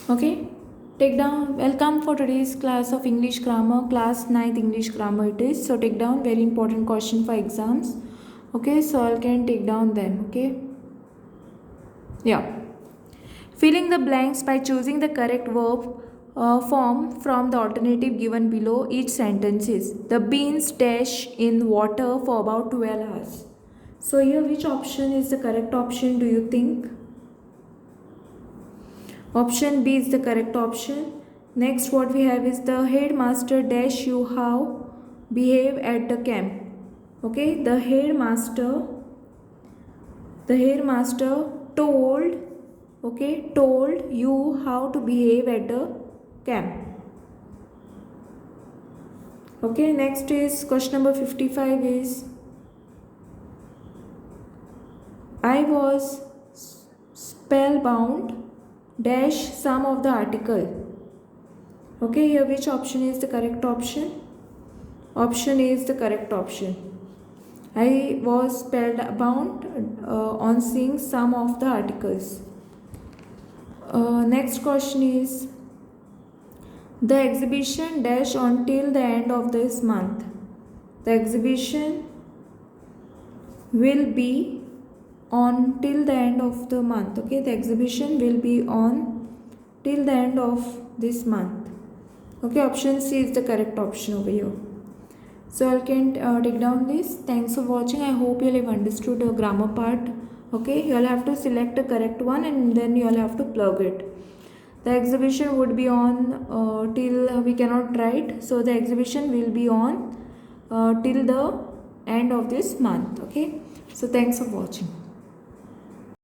Okay, take down. Welcome for today's class of English grammar, class 9th English grammar it is. So take down very important question for exams. Okay, so I can take down them. Okay, yeah. Filling the blanks by choosing the correct verb form from the alternative given below. Each sentence is the beans dash in water for about 12 hours. So here, which option is the correct option? Do you think? Option B is the correct option. Next, what we have is the headmaster dash you how behave at the camp. Okay, the headmaster told, told you how to behave at the camp. Okay, next is question number 55 is I was spellbound dash some of the article. Okay, here which option is the correct option? Option A is the correct option. I was spellbound on seeing some of the articles. Next question is the exhibition dash until the end of this month. The exhibition will be on till the end of the month. Okay, the exhibition will be on till the end of this month. Okay, option C is the correct option over here. So I can take down this. Thanks for watching. I hope you have understood the grammar part. Okay, you will have to select the correct one and then you will have to plug it. The exhibition would be on till we cannot write. So the exhibition will be on till the end of this month. Okay, so thanks for watching.